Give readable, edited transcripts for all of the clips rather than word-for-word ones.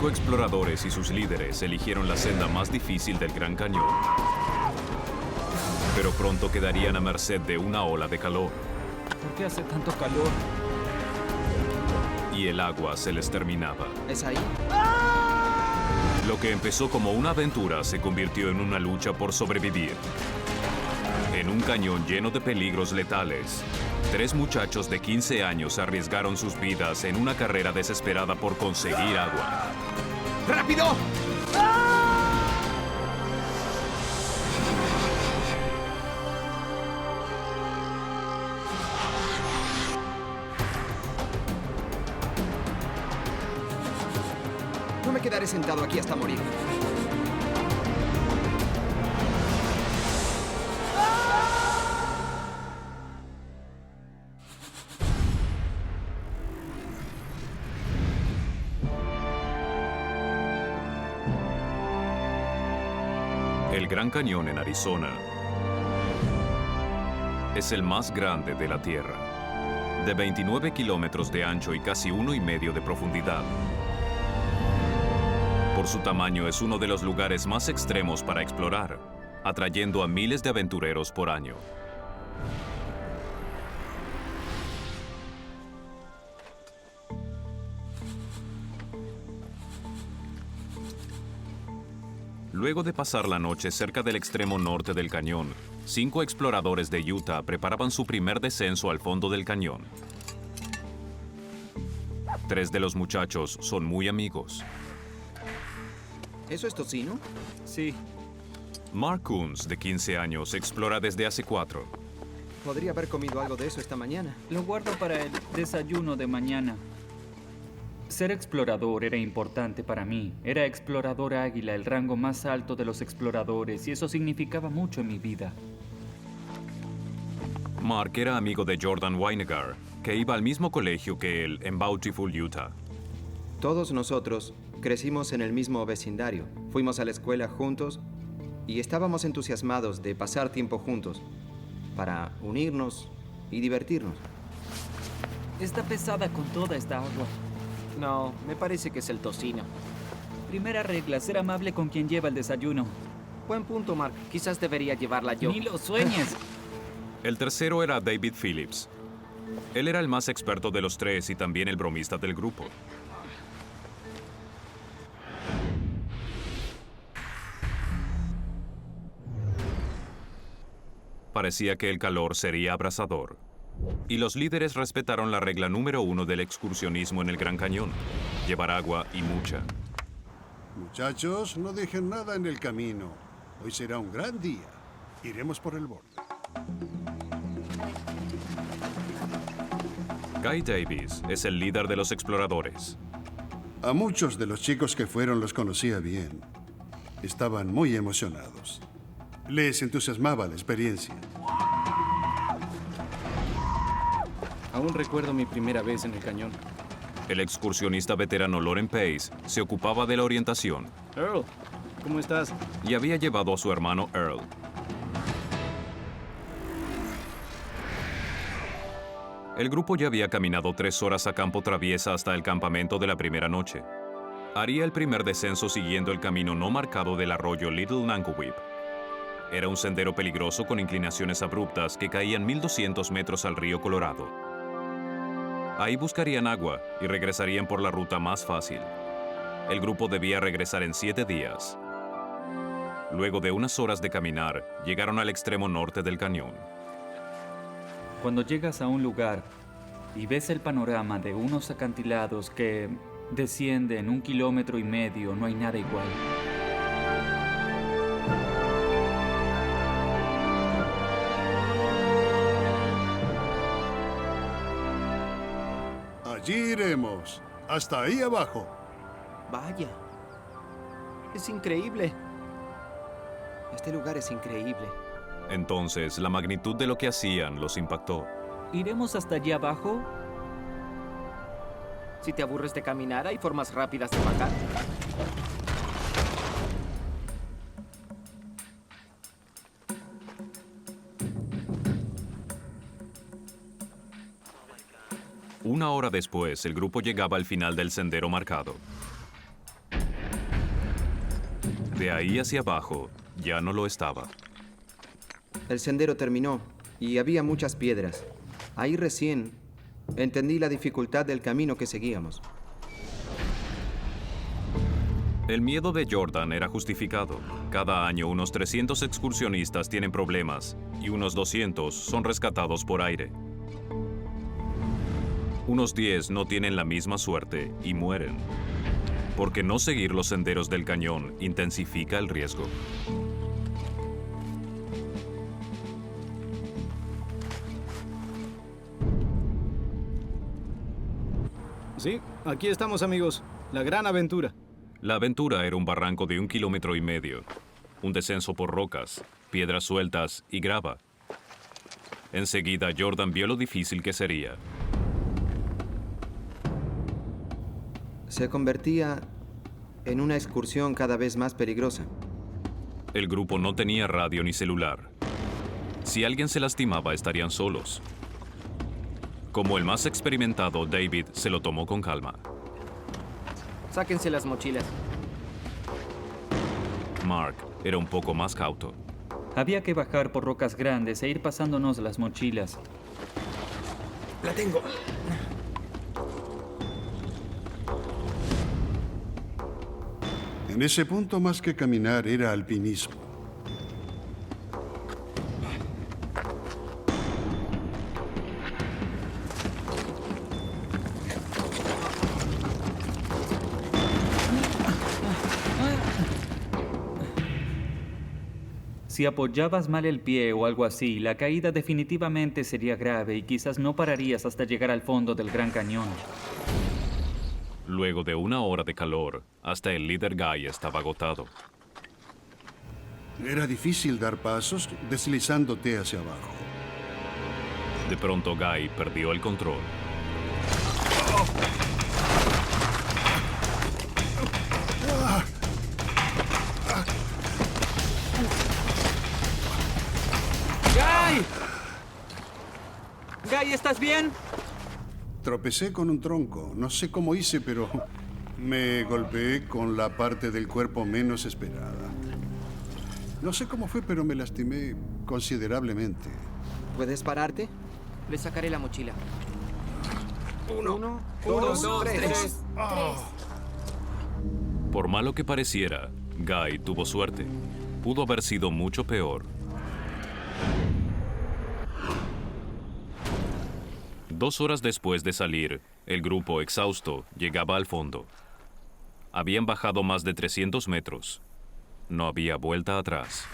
5 exploradores y sus líderes eligieron la senda más difícil del Gran Cañón. Pero pronto quedarían a merced de una ola de calor. ¿Por qué hace tanto calor? Y el agua se les terminaba. ¿Es ahí? Lo que empezó como una aventura se convirtió en una lucha por sobrevivir. En un cañón lleno de peligros letales, 3 muchachos de 15 años arriesgaron sus vidas en una carrera desesperada por conseguir agua. ¡Rápido! No me quedaré sentado aquí hasta morir. El Gran Cañón en Arizona es el más grande de la Tierra, de 29 kilómetros de ancho y casi 1,5 de profundidad. Por su tamaño es uno de los lugares más extremos para explorar, atrayendo a miles de aventureros por año. Luego de pasar la noche cerca del extremo norte del cañón, 5 exploradores de Utah preparaban su primer descenso al fondo del cañón. 3 de los muchachos son muy amigos. ¿Eso es tocino? Sí. Mark Coons, de 15 años, explora desde hace 4. Podría haber comido algo de eso esta mañana. Lo guardo para el desayuno de mañana. Ser explorador era importante para mí. Era explorador águila, el rango más alto de los exploradores, y eso significaba mucho en mi vida. Mark era amigo de Jordan Weinegar, que iba al mismo colegio que él en Bountiful, Utah. Todos nosotros crecimos en el mismo vecindario. Fuimos a la escuela juntos y estábamos entusiasmados de pasar tiempo juntos para unirnos y divertirnos. Está pesada con toda esta agua. No, me parece que es el tocino. Primera regla, ser amable con quien lleva el desayuno. Buen punto, Mark. Quizás debería llevarla yo. Ni lo sueñes. El tercero era David Phillips. Él era el más experto de los 3 y también el bromista del grupo. Parecía que el calor sería abrasador. Y los líderes respetaron la regla número 1 del excursionismo en el Gran Cañón: llevar agua y mucha. Muchachos, no dejen nada en el camino. Hoy será un gran día. Iremos por el borde. Guy Davis es el líder de los exploradores. A muchos de los chicos que fueron los conocía bien. Estaban muy emocionados. Les entusiasmaba la experiencia. Aún recuerdo mi primera vez en el cañón. El excursionista veterano Loren Pace se ocupaba de la orientación Earl, ¿cómo estás? y había llevado a su hermano Earl. El grupo ya había caminado 3 horas a campo traviesa hasta el campamento de la primera noche. Haría el primer descenso siguiendo el camino no marcado del arroyo Little Nankoweap. Era un sendero peligroso con inclinaciones abruptas que caían 1,200 metros al río Colorado. Ahí buscarían agua y regresarían por la ruta más fácil. El grupo debía regresar en 7 días. Luego de unas horas de caminar, llegaron al extremo norte del cañón. Cuando llegas a un lugar y ves el panorama de unos acantilados que descienden 1,5 kilómetros, no hay nada igual. Allí iremos. Hasta ahí abajo. Vaya. Es increíble. Este lugar es increíble. Entonces, la magnitud de lo que hacían los impactó. ¿Iremos hasta allí abajo? Si te aburres de caminar, hay formas rápidas de bajar. Una hora después, el grupo llegaba al final del sendero marcado. De ahí hacia abajo, ya no lo estaba. El sendero terminó y había muchas piedras. Ahí recién entendí la dificultad del camino que seguíamos. El miedo de Jordan era justificado. Cada año unos 300 excursionistas tienen problemas y unos 200 son rescatados por aire. Unos 10 no tienen la misma suerte y mueren. Porque no seguir los senderos del cañón intensifica el riesgo. Sí, aquí estamos, amigos. La gran aventura. La aventura era un barranco de 1,5 kilómetros, un descenso por rocas, piedras sueltas y grava. Enseguida Jordan vio lo difícil que sería. Se convertía en una excursión cada vez más peligrosa. El grupo no tenía radio ni celular. Si alguien se lastimaba, estarían solos. Como el más experimentado, David se lo tomó con calma. Sáquense las mochilas. Mark era un poco más cauto. Había que bajar por rocas grandes e ir pasándonos las mochilas. La tengo. En ese punto, más que caminar, era alpinismo. Si apoyabas mal el pie o algo así, la caída definitivamente sería grave y quizás no pararías hasta llegar al fondo del Gran Cañón. Luego de 1 hora de calor, hasta el líder Guy estaba agotado. Era difícil dar pasos deslizándote hacia abajo. De pronto Guy perdió el control. ¡Guy! ¡Guy, ¿estás bien? Tropecé con un tronco. No sé cómo hice, pero me golpeé con la parte del cuerpo menos esperada. No sé cómo fue, pero me lastimé considerablemente. ¿Puedes pararte? Le sacaré la mochila. Uno, dos, tres. Por malo que pareciera, Guy tuvo suerte. Pudo haber sido mucho peor. 2 horas después de salir, el grupo, exhausto, llegaba al fondo. Habían bajado más de 300 metros. No había vuelta atrás.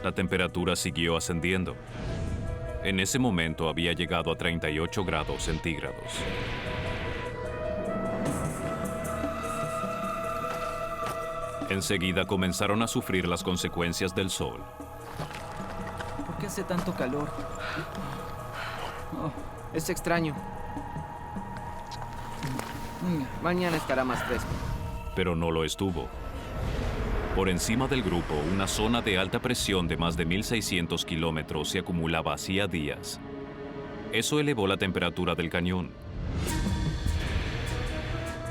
La temperatura siguió ascendiendo. En ese momento había llegado a 38 grados centígrados. Enseguida comenzaron a sufrir las consecuencias del sol. ¿Por qué hace tanto calor? Es extraño. Mañana estará más fresco. Pero no lo estuvo. Por encima del grupo, una zona de alta presión de más de 1.600 kilómetros se acumulaba hacía días. Eso elevó la temperatura del cañón.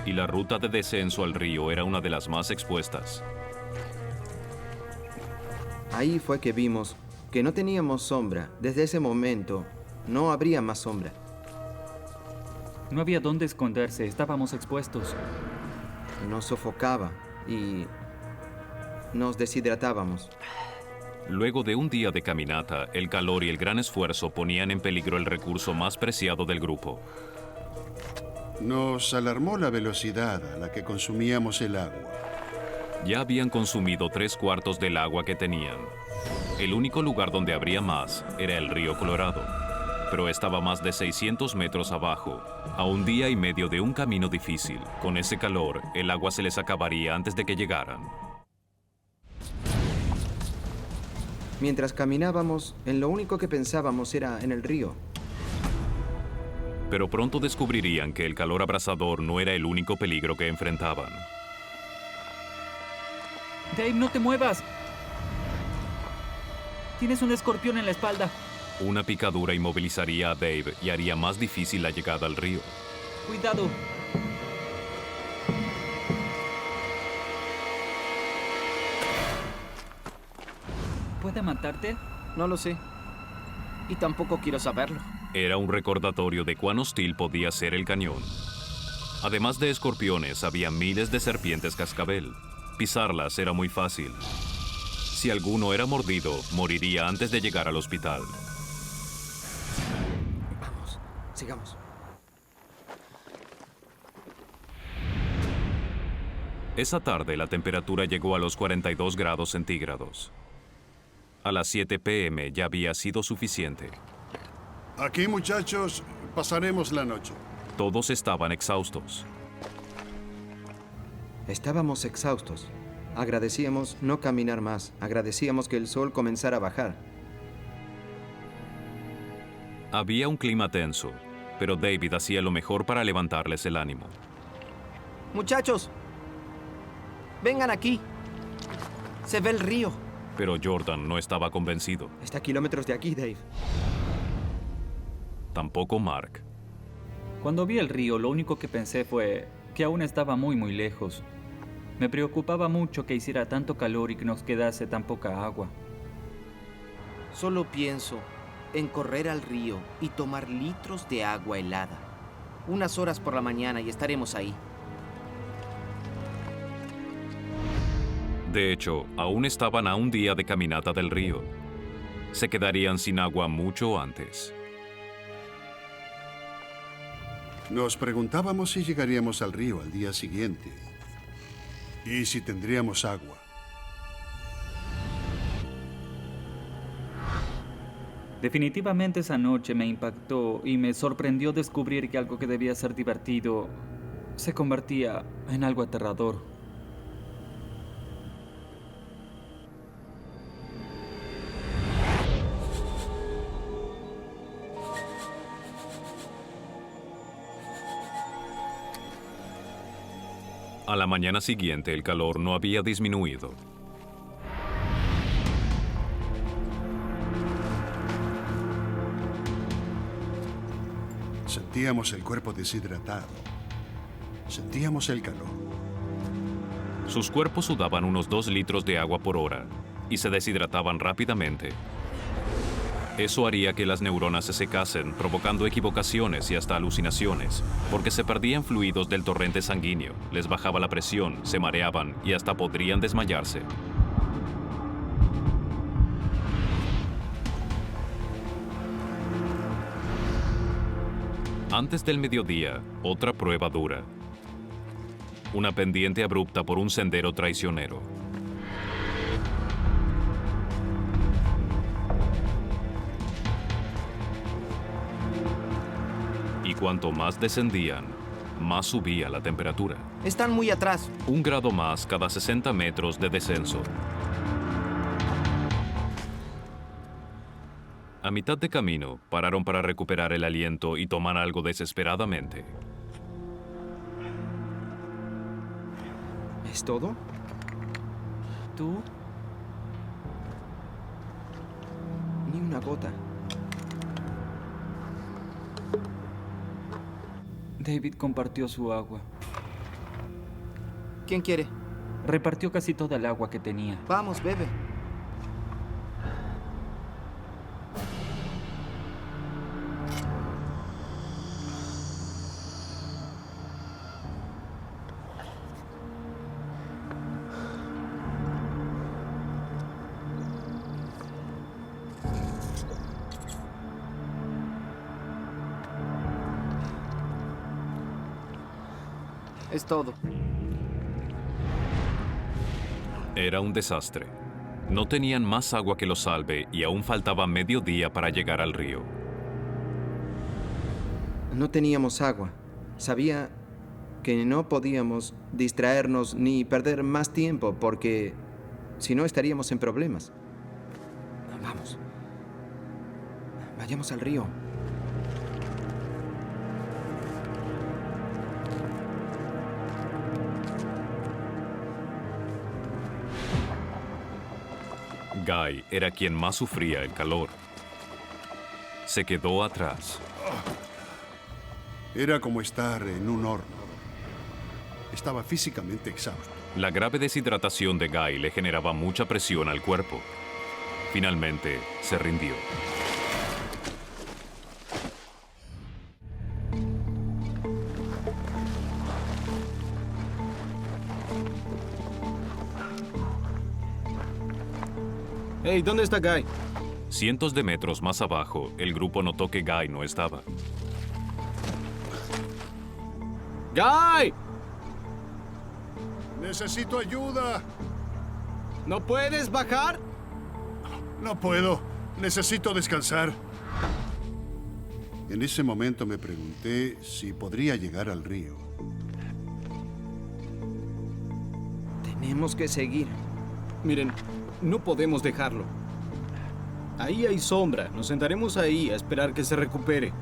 Y la ruta de descenso al río era una de las más expuestas. Ahí fue que vimos que no teníamos sombra. Desde ese momento, no habría más sombra. No había dónde esconderse, estábamos expuestos. Nos sofocaba y nos deshidratábamos. Luego de un día de caminata, el calor y el gran esfuerzo ponían en peligro el recurso más preciado del grupo. Nos alarmó la velocidad a la que consumíamos el agua. Ya habían consumido 3/4 del agua que tenían. El único lugar donde habría más era el río Colorado, pero estaba más de 600 metros abajo, a 1 día y medio de un camino difícil. Con ese calor, el agua se les acabaría antes de que llegaran. Mientras caminábamos, en lo único que pensábamos era en el río. Pero pronto descubrirían que el calor abrasador no era el único peligro que enfrentaban. Dave, no te muevas. Tienes un escorpión en la espalda. Una picadura inmovilizaría a Dave y haría más difícil la llegada al río. Cuidado. puede matarte? No lo sé. Y tampoco quiero saberlo. Era un recordatorio de cuán hostil podía ser el cañón. Además de escorpiones, había miles de serpientes cascabel. Pisarlas era muy fácil. Si alguno era mordido, moriría antes de llegar al hospital. Vamos, sigamos. Esa tarde la temperatura llegó a los 42 grados centígrados. A las 7 p.m. ya había sido suficiente. Aquí, muchachos, pasaremos la noche. Todos estaban exhaustos. Estábamos exhaustos. Agradecíamos no caminar más. Agradecíamos que el sol comenzara a bajar. Había un clima tenso, pero David hacía lo mejor para levantarles el ánimo. Muchachos, vengan aquí. Se ve el río. Pero Jordan no estaba convencido. Está a kilómetros de aquí, Dave. Tampoco Mark. Cuando vi el río, lo único que pensé fue que aún estaba muy lejos. Me preocupaba mucho que hiciera tanto calor y que nos quedase tan poca agua. Solo pienso en correr al río y tomar litros de agua helada. Unas horas por la mañana y estaremos ahí. De hecho, aún estaban a un día de caminata del río. Se quedarían sin agua mucho antes. Nos preguntábamos si llegaríamos al río al día siguiente y si tendríamos agua. Definitivamente esa noche me impactó y me sorprendió descubrir que algo que debía ser divertido se convertía en algo aterrador. A la mañana siguiente el calor no había disminuido. Sentíamos el cuerpo deshidratado. Sentíamos el calor. Sus cuerpos sudaban unos 2 litros de agua por hora y se deshidrataban rápidamente. Eso haría que las neuronas se secasen, provocando equivocaciones y hasta alucinaciones, porque se perdían fluidos del torrente sanguíneo, les bajaba la presión, se mareaban y hasta podrían desmayarse. Antes del mediodía, otra prueba dura. Una pendiente abrupta por un sendero traicionero. Y cuanto más descendían, más subía la temperatura. Están muy atrás. 1 grado más cada 60 metros de descenso. A mitad de camino, pararon para recuperar el aliento y tomar algo desesperadamente. ¿Es todo? ¿Tú? Ni una gota. David compartió su agua. ¿Quién quiere? Repartió casi toda el agua que tenía. Vamos, bebe. Es todo. Era un desastre. No tenían más agua que los salve y aún faltaba medio día para llegar al río. No teníamos agua. Sabía que no podíamos distraernos ni perder más tiempo porque si no estaríamos en problemas. Vamos. Vayamos al río. Guy era quien más sufría el calor. Se quedó atrás. Era como estar en un horno. Estaba físicamente exhausto. La grave deshidratación de Guy le generaba mucha presión al cuerpo. Finalmente, se rindió. Hey, ¿dónde está Guy? Cientos de metros más abajo, el grupo notó que Guy no estaba. ¡Guy! Necesito ayuda. ¿No puedes bajar? No puedo. Necesito descansar. En ese momento me pregunté si podría llegar al río. Tenemos que seguir. Miren, no podemos dejarlo. Ahí hay sombra. Nos sentaremos ahí a esperar que se recupere.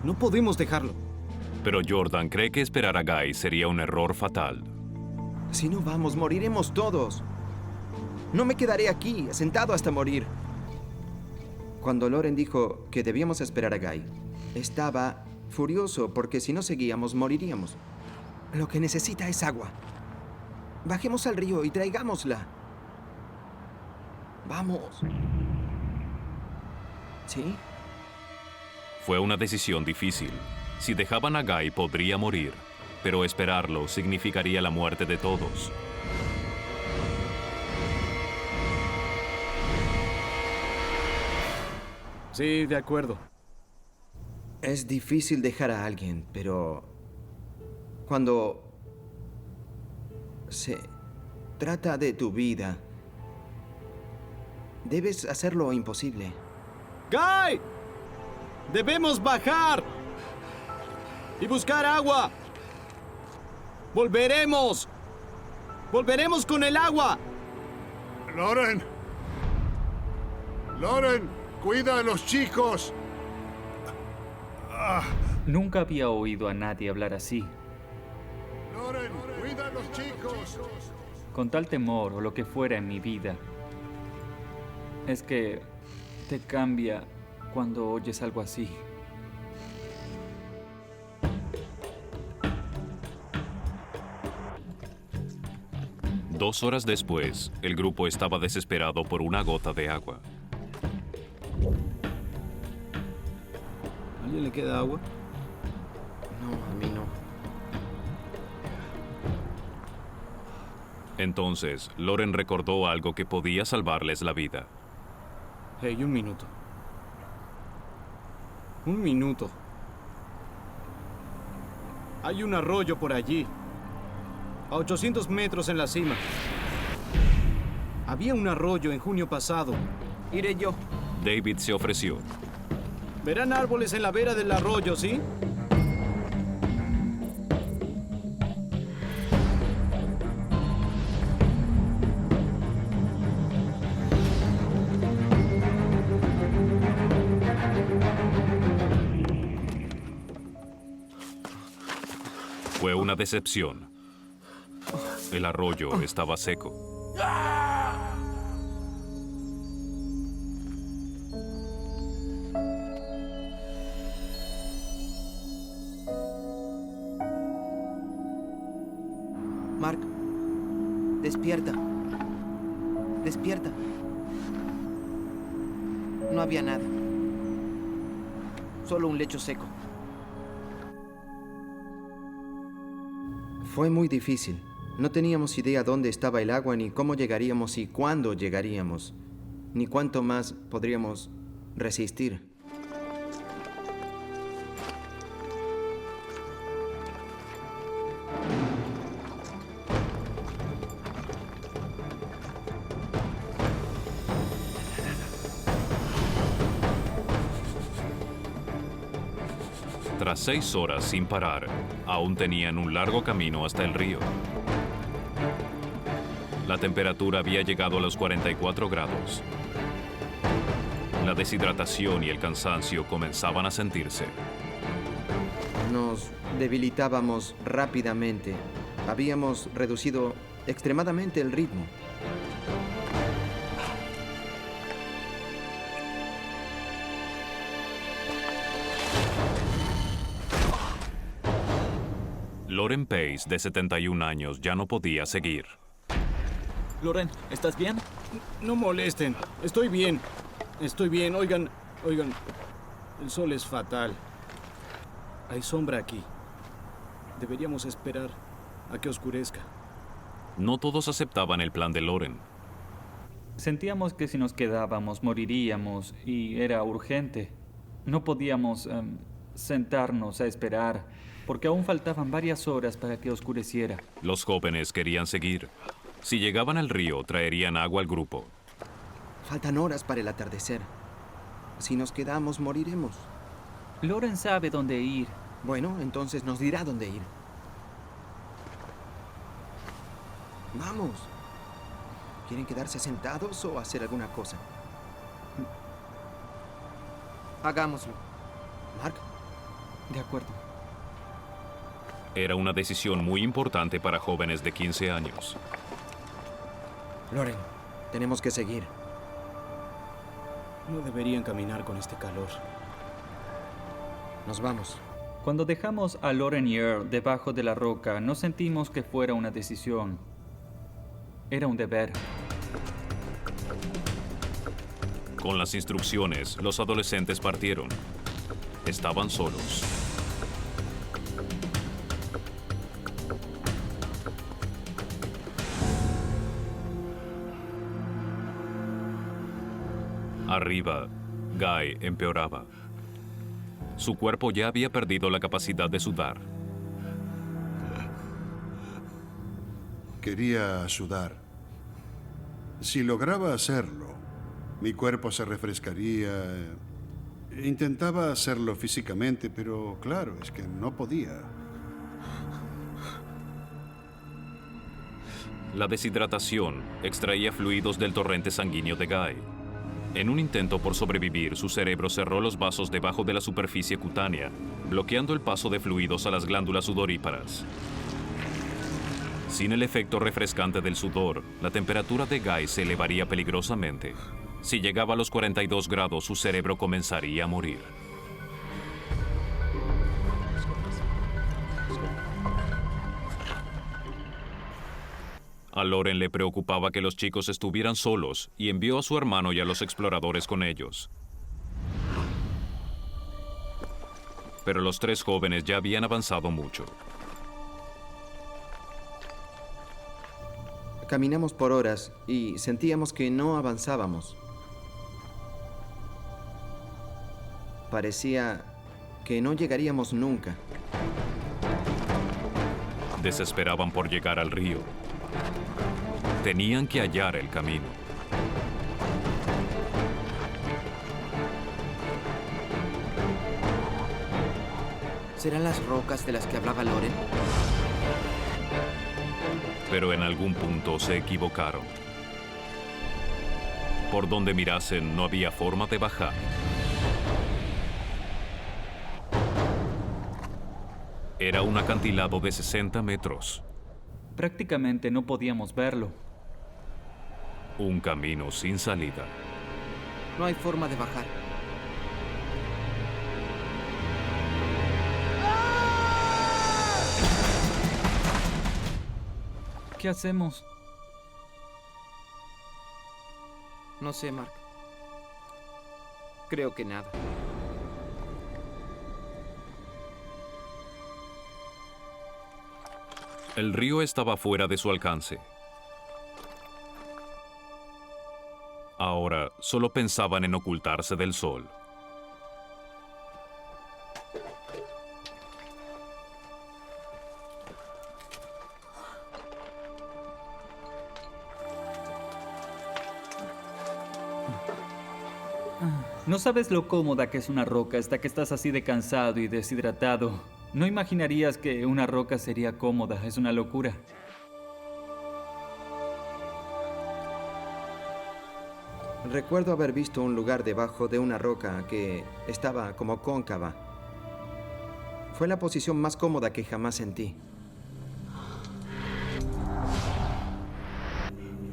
No podemos dejarlo. Pero Jordan cree que esperar a Guy sería un error fatal. Si no vamos, moriremos todos. No me quedaré aquí, sentado hasta morir. Cuando Loren dijo que debíamos esperar a Guy, estaba furioso porque si no seguíamos, moriríamos. Lo que necesita es agua. Bajemos al río y traigámosla. Vamos. ¿Sí? Fue una decisión difícil. Si dejaban a Guy, podría morir. Pero esperarlo significaría la muerte de todos. Sí, de acuerdo. Es difícil dejar a alguien, pero cuando se trata de tu vida, debes hacer lo imposible. ¡Guy! ¡Debemos bajar! ¡Y buscar agua! ¡Volveremos! ¡Volveremos con el agua! ¡Loren! ¡Loren! ¡Cuida a los chicos! Nunca había oído a nadie hablar así, ¡Loren! ¡Cuida a los chicos! con tal temor o lo que fuera en mi vida. Es que te cambia cuando oyes algo así. Dos horas después, el grupo estaba desesperado por una gota de agua. ¿A alguien le queda agua? No, a mí no. Entonces, Loren recordó algo que podía salvarles la vida. Hey, un minuto. Un minuto. Hay un arroyo por allí. A 800 metros en la cima. Había un arroyo en junio pasado. Iré yo. David se ofreció. Verán árboles en la vera del arroyo, ¿sí? Fue una decepción. El arroyo estaba seco. Mark, despierta. Despierta. No había nada. Solo un lecho seco. Fue muy difícil. No teníamos idea dónde estaba el agua, ni cómo llegaríamos y cuándo llegaríamos, ni cuánto más podríamos resistir. Tras 6 horas sin parar, aún tenían un largo camino hasta el río. La temperatura había llegado a los 44 grados. La deshidratación y el cansancio comenzaban a sentirse. Nos debilitábamos rápidamente. Habíamos reducido extremadamente el ritmo. Loren Pace, de 71 años, ya no podía seguir. Loren, ¿estás bien? No molesten. Estoy bien. Estoy bien. Oigan. El sol es fatal. Hay sombra aquí. Deberíamos esperar a que oscurezca. No todos aceptaban el plan de Loren. Sentíamos que si nos quedábamos moriríamos y era urgente. No podíamos sentarnos a esperar porque aún faltaban varias horas para que oscureciera. Los jóvenes querían seguir. Si llegaban al río, traerían agua al grupo. Faltan horas para el atardecer. Si nos quedamos, moriremos. Loren sabe dónde ir. Bueno, entonces nos dirá dónde ir. Vamos. ¿Quieren quedarse sentados o hacer alguna cosa? Hagámoslo. Mark, De acuerdo. Era una decisión muy importante para jóvenes de 15 años. Loren, tenemos que seguir. No deberían caminar con este calor. Nos vamos. Cuando dejamos a Loren y Earl debajo de la roca, no sentimos que fuera una decisión. Era un deber. Con las instrucciones, los adolescentes partieron. Estaban solos. Arriba, Guy empeoraba. Su cuerpo ya había perdido la capacidad de sudar. Quería sudar. Si lograba hacerlo, mi cuerpo se refrescaría. Intentaba hacerlo físicamente, pero claro, es que no podía. La deshidratación extraía fluidos del torrente sanguíneo de Guy. En un intento por sobrevivir, su cerebro cerró los vasos debajo de la superficie cutánea, bloqueando el paso de fluidos a las glándulas sudoríparas. Sin el efecto refrescante del sudor, la temperatura de Guy se elevaría peligrosamente. Si llegaba a los 42 grados, su cerebro comenzaría a morir. A Loren le preocupaba que los chicos estuvieran solos y envió a su hermano y a los exploradores con ellos. Pero los tres jóvenes ya habían avanzado mucho. Caminamos por horas y sentíamos que no avanzábamos. Parecía que no llegaríamos nunca. Desesperaban por llegar al río. Tenían que hallar el camino. ¿Serán las rocas de las que hablaba Loren? Pero en algún punto se equivocaron. Por donde mirasen no había forma de bajar. Era un acantilado de 60 metros. Prácticamente no podíamos verlo. Un camino sin salida. No hay forma de bajar. ¿Qué hacemos? No sé, Mark. Creo que nada. El río estaba fuera de su alcance. Ahora solo pensaban en ocultarse del sol. No sabes lo cómoda que es una roca hasta que estás así de cansado y deshidratado. No imaginarías que una roca sería cómoda. Es una locura. Recuerdo haber visto un lugar debajo de una roca que estaba como cóncava. Fue la posición más cómoda que jamás sentí.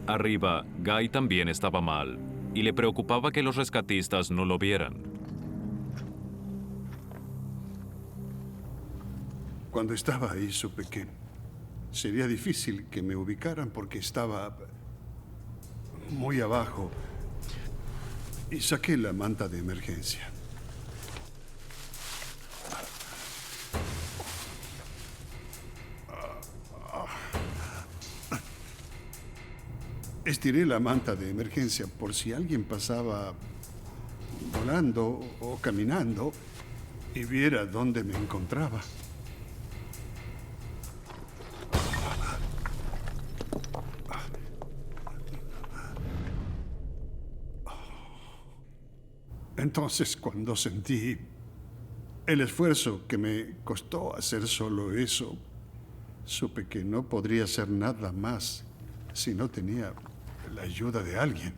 Arriba, Guy también estaba mal, y le preocupaba que los rescatistas no lo vieran. Cuando estaba ahí supe que sería difícil que me ubicaran porque estaba muy abajo y saqué la manta de emergencia. Estiré la manta de emergencia por si alguien pasaba volando o caminando y viera dónde me encontraba. Entonces, cuando sentí el esfuerzo que me costó hacer solo eso, supe que no podría hacer nada más si no tenía la ayuda de alguien.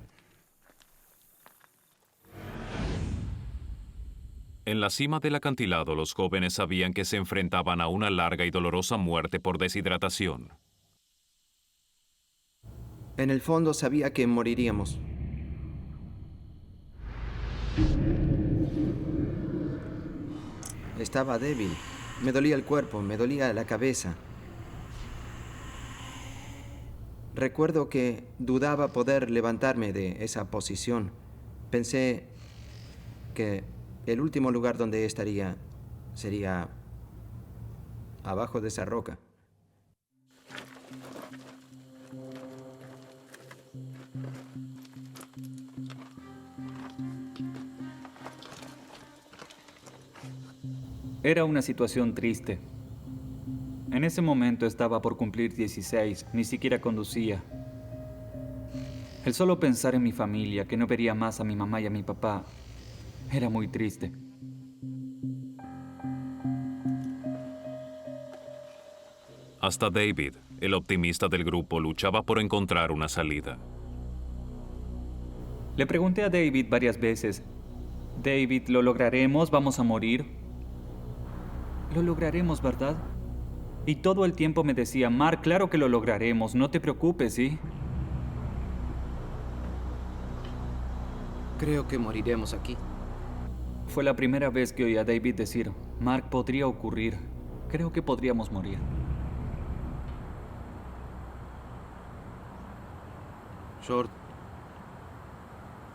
En la cima del acantilado, los jóvenes sabían que se enfrentaban a una larga y dolorosa muerte por deshidratación. En el fondo sabía que moriríamos. Estaba débil. Me dolía el cuerpo, me dolía la cabeza. Recuerdo que dudaba poder levantarme de esa posición. Pensé que el último lugar donde estaría sería abajo de esa roca. Era una situación triste. En ese momento estaba por cumplir 16, ni siquiera conducía. El solo pensar en mi familia, que no vería más a mi mamá y a mi papá, era muy triste. Hasta David, el optimista del grupo, luchaba por encontrar una salida. Le pregunté a David varias veces, David, ¿lo lograremos? ¿Vamos a morir? Lo lograremos, ¿verdad? Y todo el tiempo me decía, Mark, claro que lo lograremos, no te preocupes, ¿sí? Creo que moriremos aquí. Fue la primera vez que oí a David decir, Mark, podría ocurrir. Creo que podríamos morir. Short,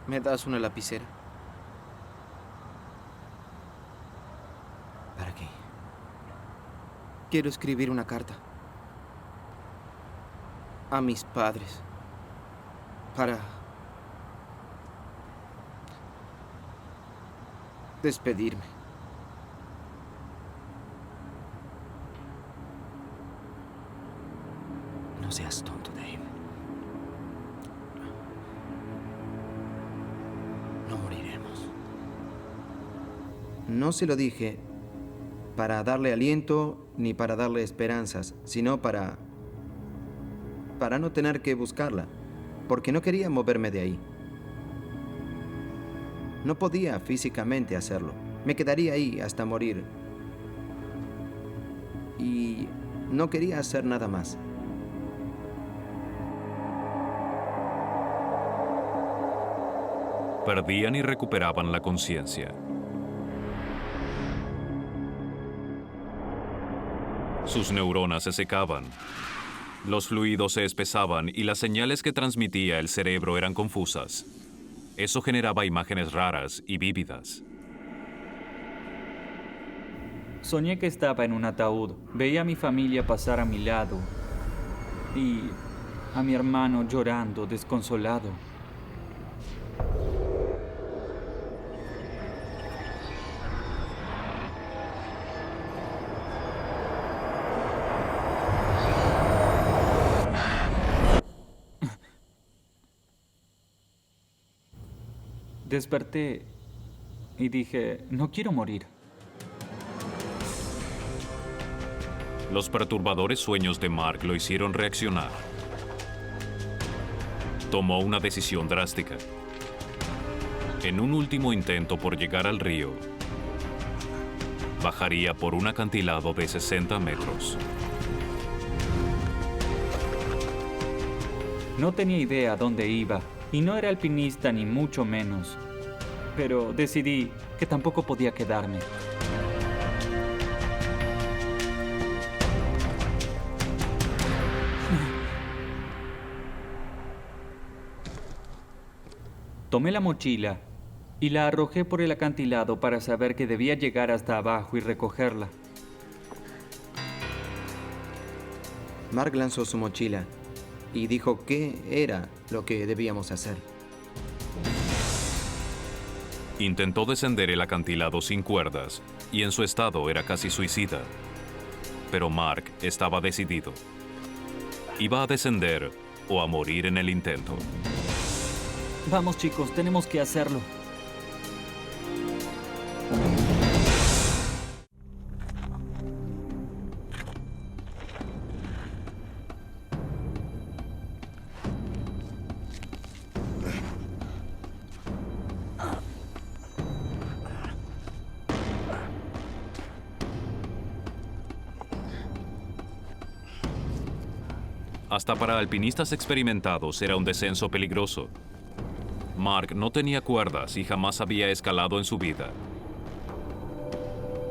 ¿me das una lapicera? ¿Para qué? Quiero escribir una carta a mis padres para despedirme. No seas tonto, Dave. No moriremos. No se lo dije para darle aliento ni para darle esperanzas, sino para no tener que buscarla, porque no quería moverme de ahí. No podía físicamente hacerlo. Me quedaría ahí hasta morir. Y no quería hacer nada más. Perdían y recuperaban la conciencia. Sus neuronas se secaban, los fluidos se espesaban y las señales que transmitía el cerebro eran confusas. Eso generaba imágenes raras y vívidas. Soñé que estaba en un ataúd, veía a mi familia pasar a mi lado y a mi hermano llorando, desconsolado. Desperté y dije, no quiero morir. Los perturbadores sueños de Mark lo hicieron reaccionar. Tomó una decisión drástica. En un último intento por llegar al río, bajaría por un acantilado de 60 metros. No tenía idea a dónde iba y no era alpinista ni mucho menos. Pero decidí que tampoco podía quedarme. Tomé la mochila y la arrojé por el acantilado para saber que debía llegar hasta abajo y recogerla. Mark lanzó su mochila y dijo qué era lo que debíamos hacer. Intentó descender el acantilado sin cuerdas y en su estado era casi suicida. Pero Mark estaba decidido. Iba a descender o a morir en el intento. Vamos, chicos, tenemos que hacerlo. Hasta para alpinistas experimentados era un descenso peligroso. Mark no tenía cuerdas y jamás había escalado en su vida.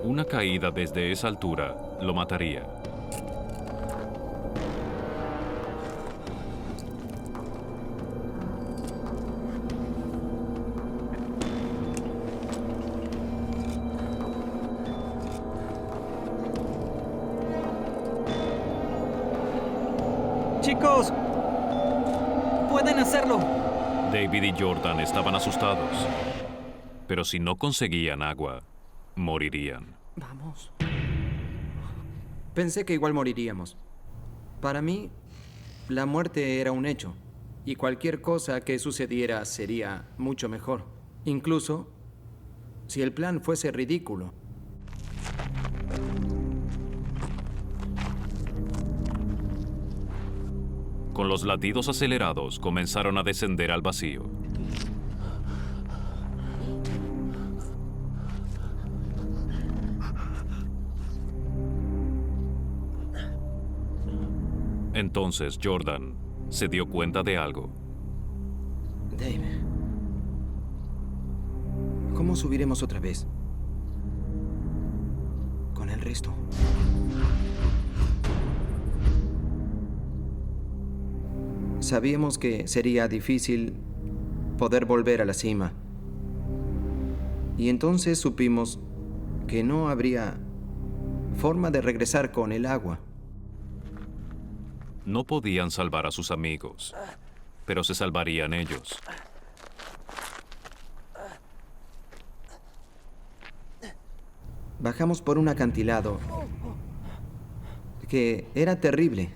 Una caída desde esa altura lo mataría. ¡Chicos! ¡Pueden hacerlo! David y Jordan estaban asustados. Pero si no conseguían agua, morirían. Vamos. Pensé que igual moriríamos. Para mí, la muerte era un hecho. Y cualquier cosa que sucediera sería mucho mejor. Incluso si el plan fuese ridículo. Con los latidos acelerados, comenzaron a descender al vacío. Entonces Jordan se dio cuenta de algo. Dave, ¿cómo subiremos otra vez? Con el resto. Sabíamos que sería difícil poder volver a la cima. Y entonces supimos que no habría forma de regresar con el agua. No podían salvar a sus amigos, pero se salvarían ellos. Bajamos por un acantilado que era terrible,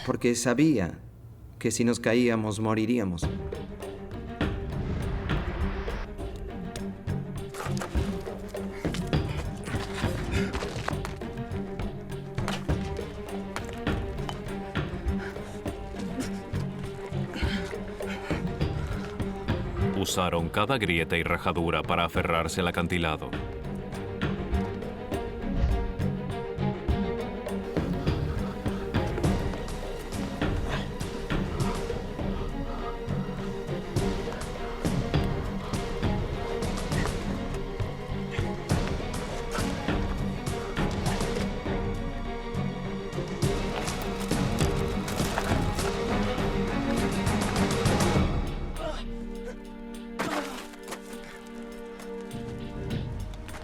porque sabía que si nos caíamos moriríamos. Usaron cada grieta y rajadura para aferrarse al acantilado.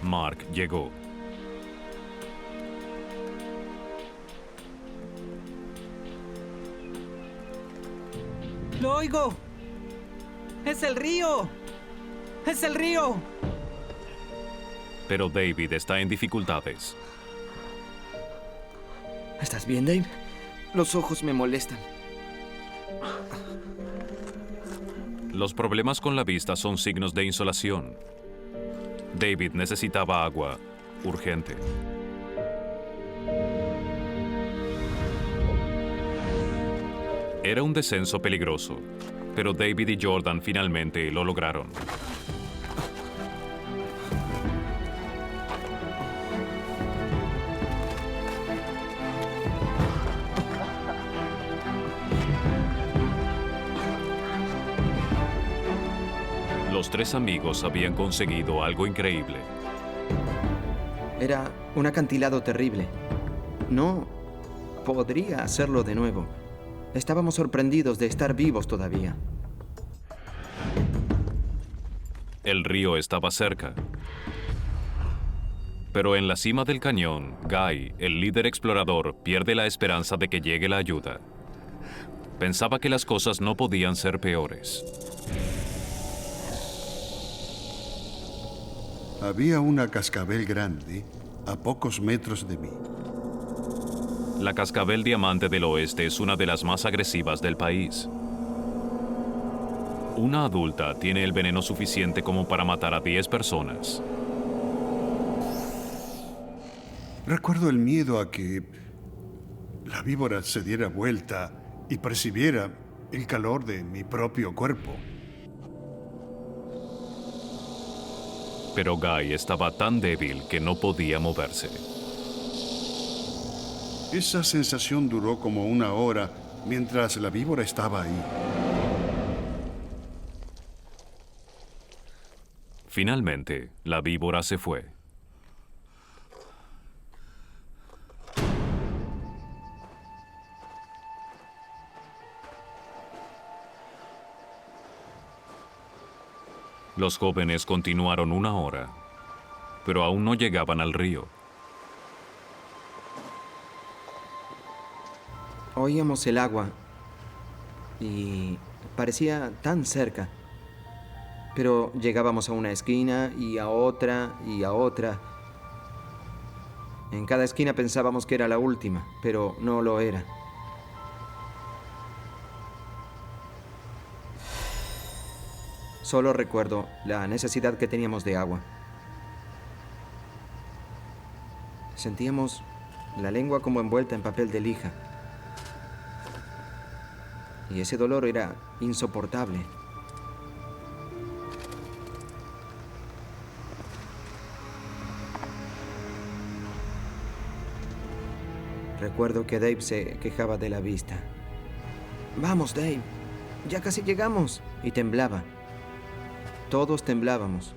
Mark llegó. ¡Lo oigo! ¡Es el río! ¡Es el río! Pero David está en dificultades. ¿Estás bien, Dave? Los ojos me molestan. Los problemas con la vista son signos de insolación. David necesitaba agua, urgente. Era un descenso peligroso, pero David y Jordan finalmente lo lograron. Los tres amigos habían conseguido algo increíble. Era un acantilado terrible. No podría hacerlo de nuevo. Estábamos sorprendidos de estar vivos todavía. El río estaba cerca. Pero en la cima del cañón, Guy, el líder explorador, pierde la esperanza de que llegue la ayuda. Pensaba que las cosas no podían ser peores. Había una cascabel grande a pocos metros de mí. La cascabel diamante del oeste es una de las más agresivas del país. Una adulta tiene el veneno suficiente como para matar a 10 personas. Recuerdo el miedo a que la víbora se diera vuelta y percibiera el calor de mi propio cuerpo. Pero Guy estaba tan débil que no podía moverse. Esa sensación duró como una hora mientras la víbora estaba ahí. Finalmente, la víbora se fue. Los jóvenes continuaron una hora, pero aún no llegaban al río. Oíamos el agua y parecía tan cerca. Pero llegábamos a una esquina y a otra y a otra. En cada esquina pensábamos que era la última, pero no lo era. Solo recuerdo la necesidad que teníamos de agua. Sentíamos la lengua como envuelta en papel de lija. Y ese dolor era insoportable. Recuerdo que Dave se quejaba de la vista. «Vamos, Dave, ya casi llegamos». Y temblaba. Todos temblábamos.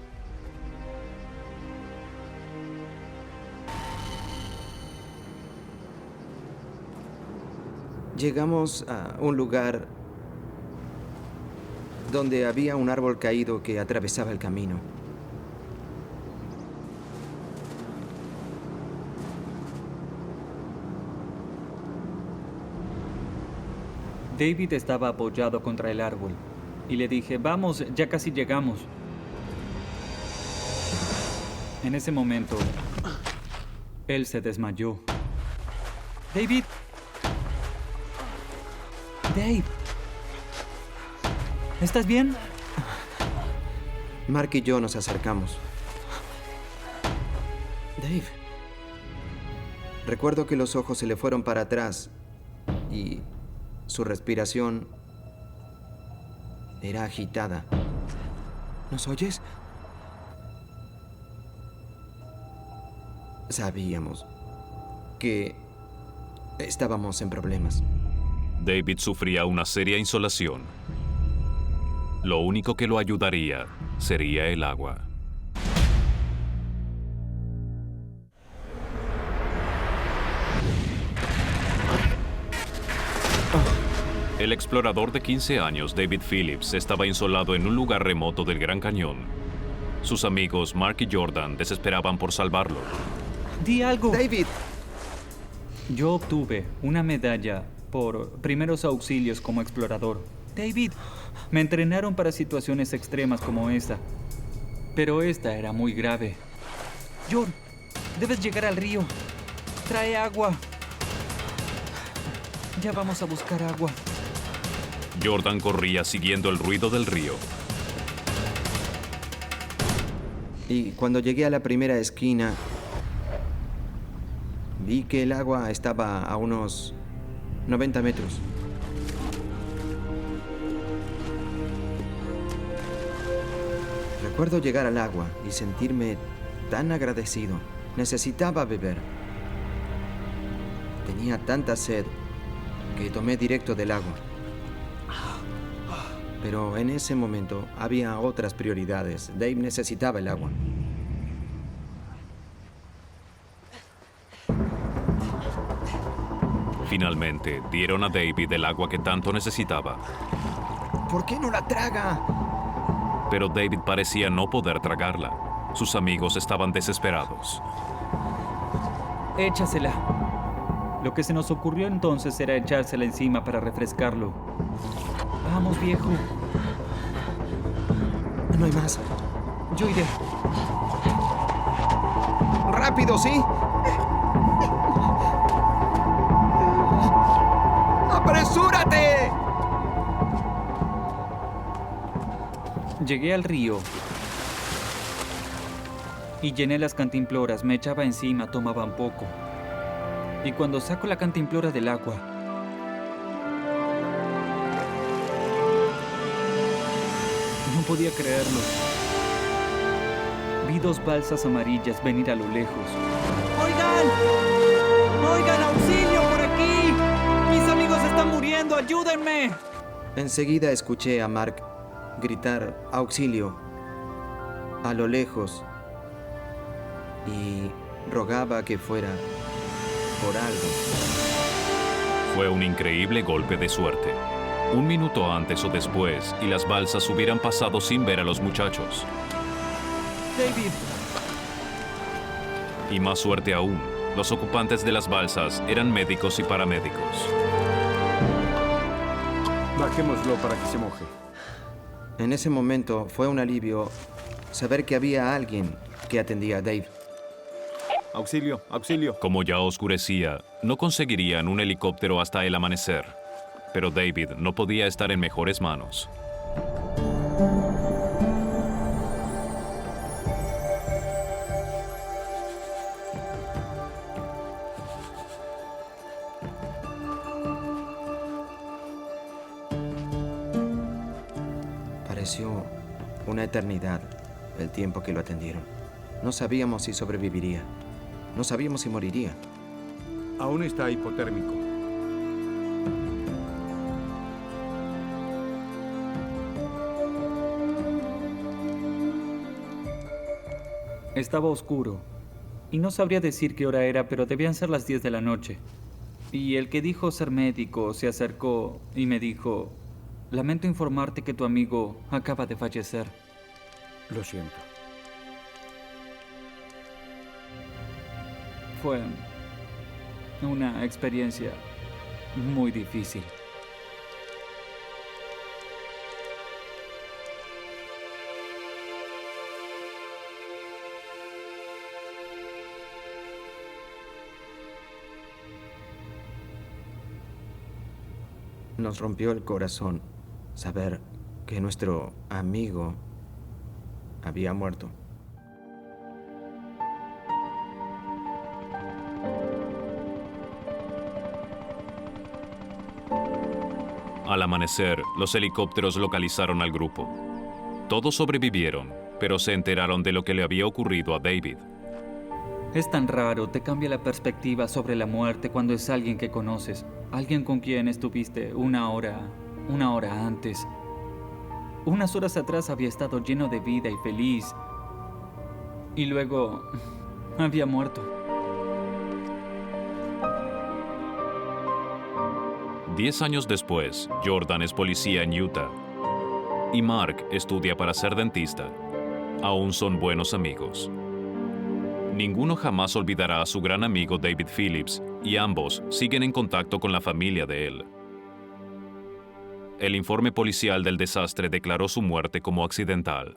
Llegamos a un lugar donde había un árbol caído que atravesaba el camino. David estaba apoyado contra el árbol y le dije, vamos, ya casi llegamos. En ese momento, él se desmayó. David. Dave. ¿Estás bien? Mark y yo nos acercamos. Dave. Recuerdo que los ojos se le fueron para atrás y su respiración era agitada. ¿Nos oyes? Sabíamos que estábamos en problemas. David sufría una seria insolación. Lo único que lo ayudaría sería el agua. El explorador de 15 años, David Phillips, estaba insolado en un lugar remoto del Gran Cañón. Sus amigos Mark y Jordan desesperaban por salvarlo. ¡Di algo! ¡David! Yo obtuve una medalla por primeros auxilios como explorador. David, me entrenaron para situaciones extremas como esta. Pero esta era muy grave. Jordan, debes llegar al río. Trae agua. Ya vamos a buscar agua. Jordan corría siguiendo el ruido del río. Y cuando llegué a la primera esquina, vi que el agua estaba a unos 90 metros. Recuerdo llegar al agua y sentirme tan agradecido. Necesitaba beber. Tenía tanta sed que tomé directo del agua. Pero en ese momento había otras prioridades. Dave necesitaba el agua. Finalmente, dieron a David el agua que tanto necesitaba. ¿Por qué no la traga? pero David parecía no poder tragarla. Sus amigos estaban desesperados. Échasela. Lo que se nos ocurrió entonces era echársela encima para refrescarlo. Vamos, viejo. No hay más. Yo iré. ¡Rápido, sí! ¡Apresúrate! Llegué al río y llené las cantimploras. Me echaba encima, tomaba un poco. Y cuando saco la cantimplora del agua, no podía creerlo. Vi 2 balsas amarillas venir a lo lejos. ¡Oigan! ¡Oigan, auxilio por aquí! ¡Mis amigos están muriendo! ¡Ayúdenme! Enseguida escuché a Mark gritar auxilio a lo lejos y rogaba que fuera por algo. Fue un increíble golpe de suerte. Un minuto antes o después, y las balsas hubieran pasado sin ver a los muchachos. David. Y más suerte aún, los ocupantes de las balsas eran médicos y paramédicos. Bajémoslo para que se moje. En ese momento fue un alivio saber que había alguien que atendía a Dave. Auxilio, auxilio. Como ya oscurecía, no conseguirían un helicóptero hasta el amanecer. Pero David no podía estar en mejores manos. Pareció una eternidad el tiempo que lo atendieron. No sabíamos si sobreviviría. No sabíamos si moriría. Aún está hipotérmico. Estaba oscuro y no sabría decir qué hora era, pero debían ser las 10 de la noche. Y el que dijo ser médico se acercó y me dijo: lamento informarte que tu amigo acaba de fallecer. Lo siento. Fue una experiencia muy difícil. Nos rompió el corazón saber que nuestro amigo había muerto. Al amanecer, los helicópteros localizaron al grupo. Todos sobrevivieron, pero se enteraron de lo que le había ocurrido a David. Es tan raro, te cambia la perspectiva sobre la muerte cuando es alguien que conoces, alguien con quien estuviste una hora antes. Unas horas atrás había estado lleno de vida y feliz, y luego había muerto. 10 años después, Jordan es policía en Utah y Mark estudia para ser dentista. Aún son buenos amigos. Ninguno jamás olvidará a su gran amigo David Phillips y ambos siguen en contacto con la familia de él. El informe policial del desastre declaró su muerte como accidental.